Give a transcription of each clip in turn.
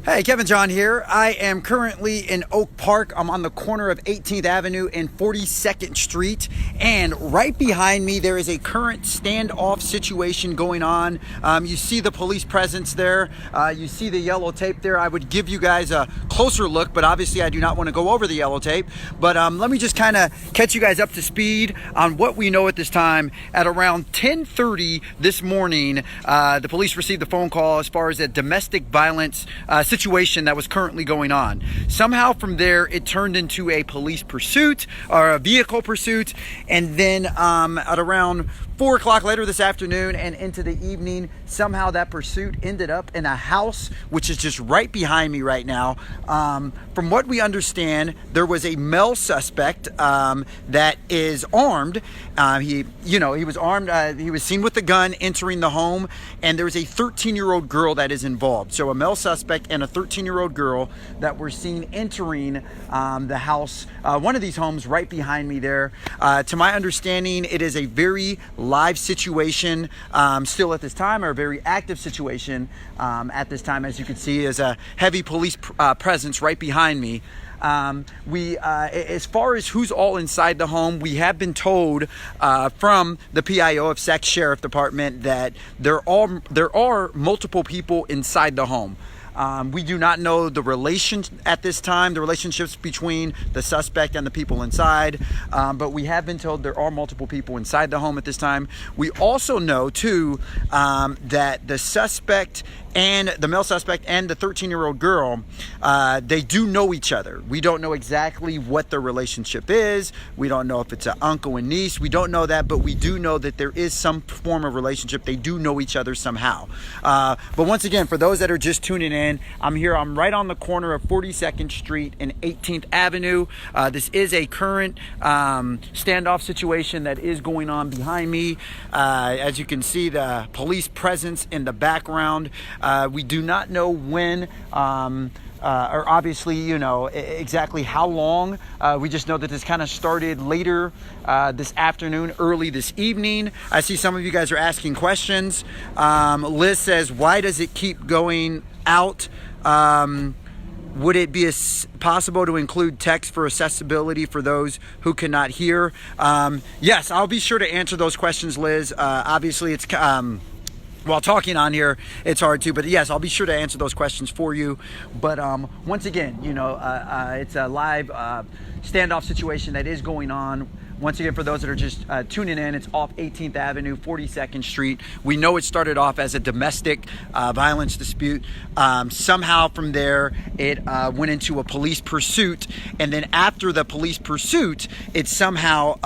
Hey, Kevin John here. I am currently in Oak Park. I'm on the corner of 18th Avenue and 42nd Street. And right behind me, there is a current standoff situation going on. You see the police presence there. You see the yellow tape there. I would give you guys a closer look, but obviously I do not want to go over the yellow tape. But let me just kind of catch you guys up to speed on what we know at this time. At around 10:30 this morning, the police received the phone call as far as a domestic violence situation that was currently going on. Somehow from there, it turned into a police pursuit or a vehicle pursuit. And then at around 4 o'clock later this afternoon and into the evening, somehow that pursuit ended up in a house, which is just right behind me right now. From what we understand, there was a male suspect that is armed. He was armed. He was seen with a gun entering the home, and there was a 13-year-old girl that is involved. So a male suspect and a 13-year-old girl that were seen entering the house, one of these homes right behind me there. To my understanding, it is a very live situation still at this time, or a very active situation at this time. As you can see, is a heavy police presence right behind me. As far as who's all inside the home, we have been told from the PIO of Sac Sheriff Department that there are multiple people inside the home. We do not know the relation at this time, the relationships between the suspect and the people inside, but we have been told there are multiple people inside the home at this time. We also know too that the suspect and the male suspect and the 13-year-old girl, they do know each other. We don't know exactly what their relationship is. We don't know if it's an uncle and niece. We don't know that, but we do know that there is some form of relationship. They do know each other somehow. But once again, for those that are just tuning in, I'm here. I'm right on the corner of 42nd Street and 18th Avenue. This is a current standoff situation that is going on behind me. As you can see, the police presence in the background. We do not know when, or obviously, exactly how long. We just know that this kind of started later this afternoon, early this evening. I see some of you guys are asking questions. Liz says, why does it keep going out? Would it be possible to include text for accessibility for those who cannot hear? Yes, I'll be sure to answer those questions, Liz. Obviously, it's while talking on here, it's hard to, but yes, I'll be sure to answer those questions for you. But once again, it's a live standoff situation that is going on. Once again, for those that are just tuning in, it's off 18th Avenue, 42nd Street. We know it started off as a domestic violence dispute. Somehow from there, it went into a police pursuit. And then after the police pursuit, it somehow,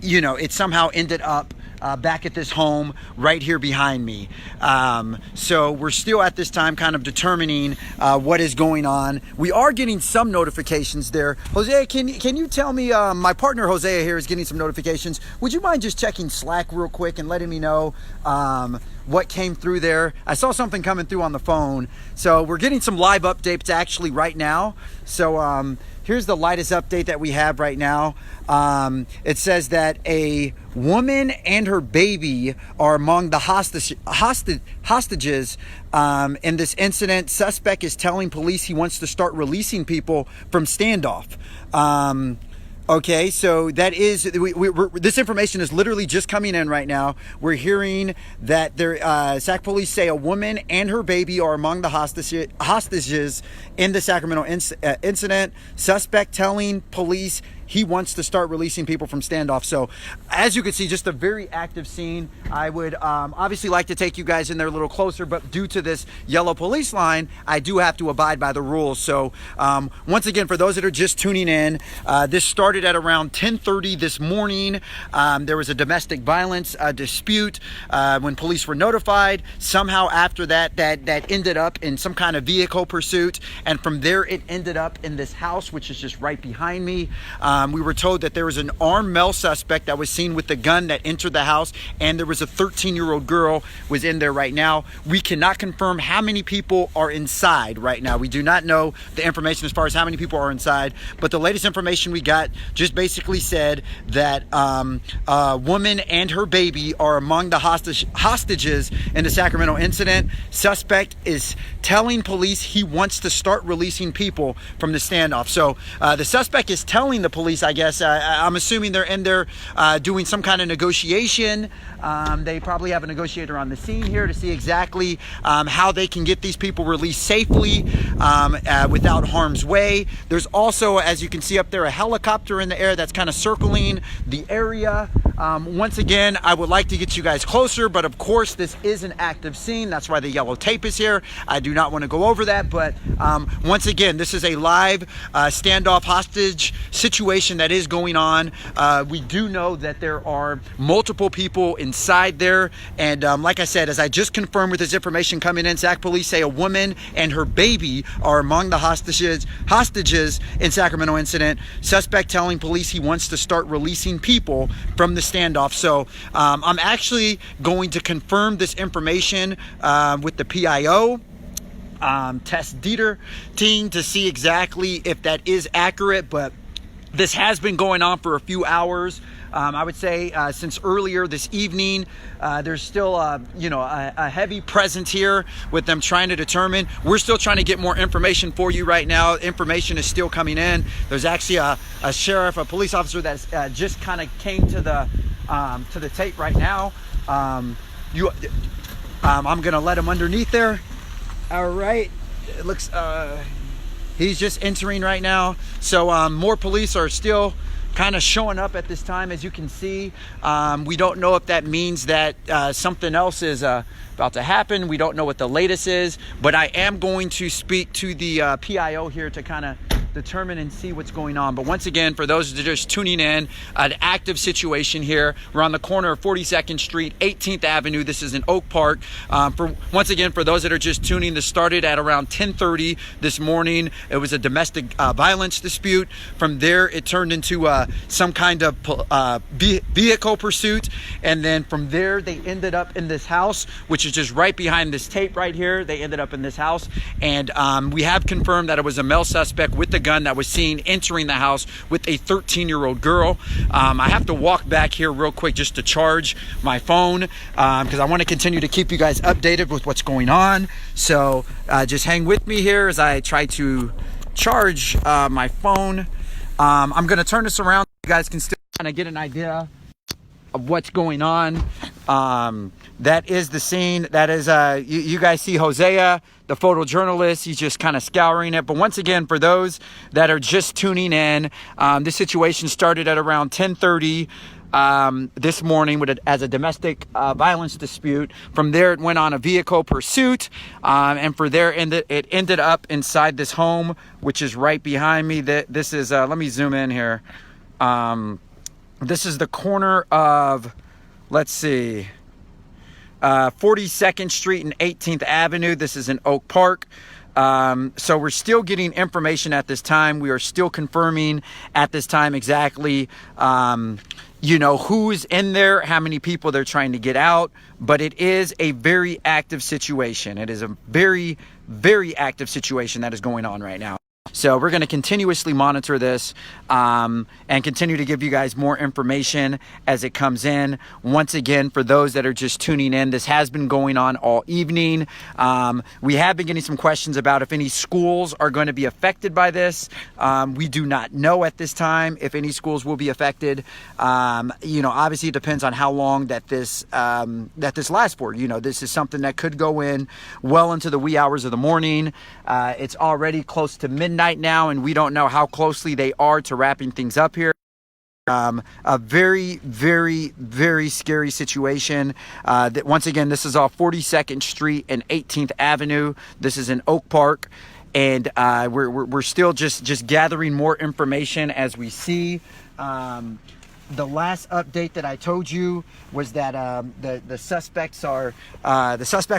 ended up back at this home right here behind me. So we're still at this time kind of determining what is going on. We are getting some notifications there. Jose, can you tell me, my partner Jose here is getting some notifications. Would you mind just checking Slack real quick and letting me know what came through there? I saw something coming through on the phone. So we're getting some live updates actually right now. So here's the lightest update that we have right now. It says that a woman and her baby are among the hostages in this incident. Suspect is telling police he wants to start releasing people from standoff. Okay, so that is, this information is literally just coming in right now. We're hearing that Sac police say a woman and her baby are among the hostages in the Sacramento incident. Suspect telling police he wants to start releasing people from standoff. So as you can see, just a very active scene. I would obviously like to take you guys in there a little closer, but due to this yellow police line, I do have to abide by the rules. So once again, for those that are just tuning in, this started at around 10:30 this morning. There was a domestic violence dispute when police were notified. Somehow after that ended up in some kind of vehicle pursuit. And from there, it ended up in this house, which is just right behind me. We were told that there was an armed male suspect that was seen with a gun that entered the house, and there was a 13-year-old girl was in there right now. We cannot confirm how many people are inside right now. We do not know the information as far as how many people are inside, but the latest information we got just basically said that a woman and her baby are among the hostages in the Sacramento incident. Suspect is telling police he wants to start releasing people from the standoff. So the suspect is telling the police, I guess, I'm assuming they're in there doing some kind of negotiation. They probably have a negotiator on the scene here to see exactly how they can get these people released safely without harm's way. There's also, as you can see up there, a helicopter in the air that's kind of circling the area. Once again, I would like to get you guys closer, but of course this is an active scene. That's why the yellow tape is here. I do not want to go over that, but once again, this is a live standoff hostage situation that is going on. We do know that there are multiple people inside there, and like I said, as I just confirmed with this information coming in, Sac police say a woman and her baby are among the hostages in Sacramento incident. Suspect telling police he wants to start releasing people from the standoff. So I'm actually going to confirm this information with the PIO. Tess Dieter team to see exactly if that is accurate, but this has been going on for a few hours. I would say since earlier this evening, there's still a heavy presence here with them trying to determine. We're still trying to get more information for you right now. Information is still coming in. There's actually a sheriff, a police officer that just kind of came to the tape right now. I'm gonna let him underneath there. All right, it looks he's just entering right now. So more police are still kind of showing up at this time, as you can see. We don't know if that means that something else is about to happen. We don't know what the latest is, but I am going to speak to the PIO here to kind of determine and see what's going on. But once again, for those that are just tuning in, an active situation here. We're on the corner of 42nd Street, 18th Avenue. This is in Oak Park. Once again, for those that are just tuning, this started at around 10:30 this morning. It was a domestic violence dispute. From there, it turned into some kind of vehicle pursuit. And then from there, they ended up in this house, which is just right behind this tape right here. They ended up in this house. And we have confirmed that it was a male suspect with the gun that was seen entering the house with a 13-year-old girl. I have to walk back here real quick just to charge my phone because I want to continue to keep you guys updated with what's going on. So just hang with me here as I try to charge my phone. I'm going to turn this around so you guys can still kind of get an idea of what's going on. That is the scene. That is you guys see Hosea, the photojournalist. He's just kind of scouring it. But once again, for those that are just tuning in, this situation started at around 10:30 this morning as a domestic violence dispute. From there, it went on a vehicle pursuit, and for there it ended up inside this home, which is right behind me. This is let me zoom in here. This is the corner of, let's see, 42nd Street and 18th Avenue. This is in Oak Park. So we're still getting information at this time. We are still confirming at this time exactly, who's in there, how many people they're trying to get out. But it is a very active situation. It is a very, very active situation that is going on right now. So we're going to continuously monitor this and continue to give you guys more information as it comes in. Once again, for those that are just tuning in, this has been going on all evening. We have been getting some questions about if any schools are going to be affected by this. We do not know at this time if any schools will be affected. Obviously it depends on how long that this lasts for. This is something that could go in well into the wee hours of the morning. It's already close to midnight now, and we don't know how closely they are to wrapping things up here. A very, very, very scary situation. Once again, this is off 42nd Street and 18th Avenue. This is in Oak Park, and we're still just gathering more information as we see. The last update that I told you was that the suspect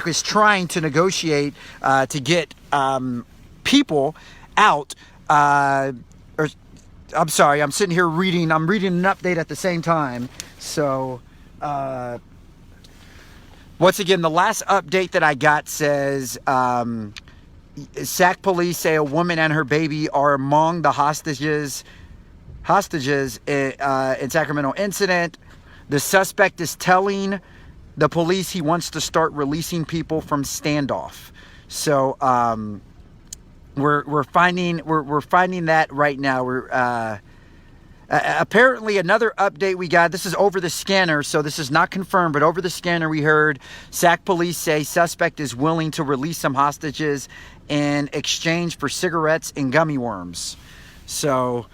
is trying to negotiate to get people out, or I'm sorry, I'm sitting here reading. I'm reading an update at the same time. So, once again, the last update that I got says Sac police say a woman and her baby are among the hostages in Sacramento incident. The suspect is telling the police he wants to start releasing people from Standoff. So we're finding that right now. We're apparently another update we got. This is over the scanner, so this is not confirmed, but over the scanner we heard Sac police say suspect is willing to release some hostages in exchange for cigarettes and gummy worms. So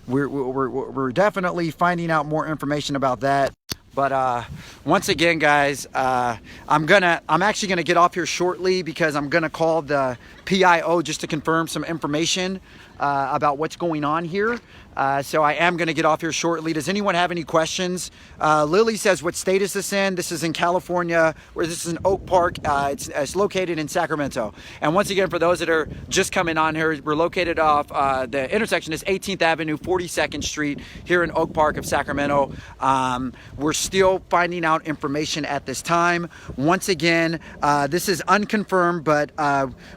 we're definitely finding out more information about that. But once again, guys, I'm actually gonna get off here shortly because I'm gonna call the PIO just to confirm some information about what's going on here. So I am gonna get off here shortly. Does anyone have any questions? Lily says, what state is this in? This is in California, where this is in Oak Park. It's located in Sacramento. And once again, for those that are just coming on here, we're located off the intersection is 18th Avenue, 42nd Street here in Oak Park of Sacramento. We're still finding out information at this time. Once again, this is unconfirmed, but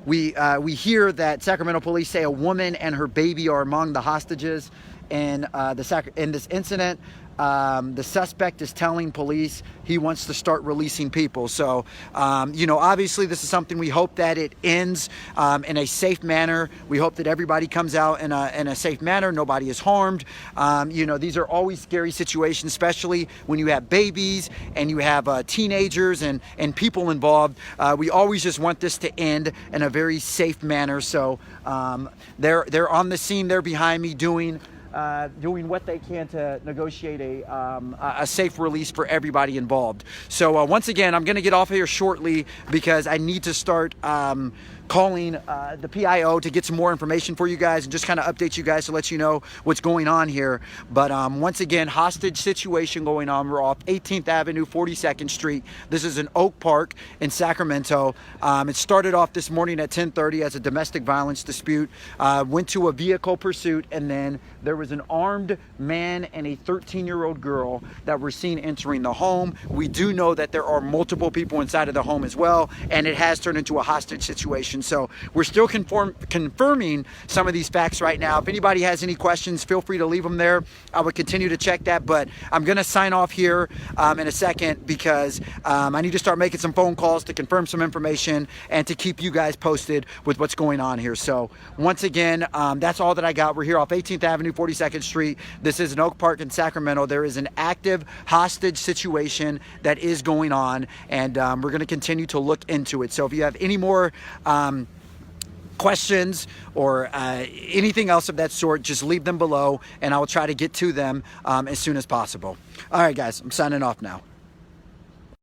we hear that Sacramento police say a woman and her baby are among the hostages in this incident. The suspect is telling police he wants to start releasing people. So, obviously this is something we hope that it ends in a safe manner. We hope that everybody comes out in a safe manner. Nobody is harmed. These are always scary situations, especially when you have babies and you have teenagers and people involved. We always just want this to end in a very safe manner. So they're on the scene. They're behind me doing what they can to negotiate a safe release for everybody involved. So once again, I'm going to get off here shortly because I need to start calling the PIO to get some more information for you guys and just kind of update you guys to let you know what's going on here. But once again, hostage situation going on. We're off 18th Avenue, 42nd Street. This is in Oak Park in Sacramento. It started off this morning at 10:30 as a domestic violence dispute. Went to a vehicle pursuit, and then there was an armed man and a 13-year-old girl that were seen entering the home. We do know that there are multiple people inside of the home as well, and it has turned into a hostage situation. So we're still confirming some of these facts right now. If anybody has any questions, feel free to leave them there. I would continue to check that, but I'm going to sign off here in a second because I need to start making some phone calls to confirm some information and to keep you guys posted with what's going on here. So once again, that's all that I got. We're here off 18th Avenue, 42nd Street. This is in Oak Park in Sacramento. There is an active hostage situation that is going on, and we're going to continue to look into it. So if you have any more questions or anything else of that sort, just leave them below and I will try to get to them as soon as possible. All right, guys, I'm signing off now.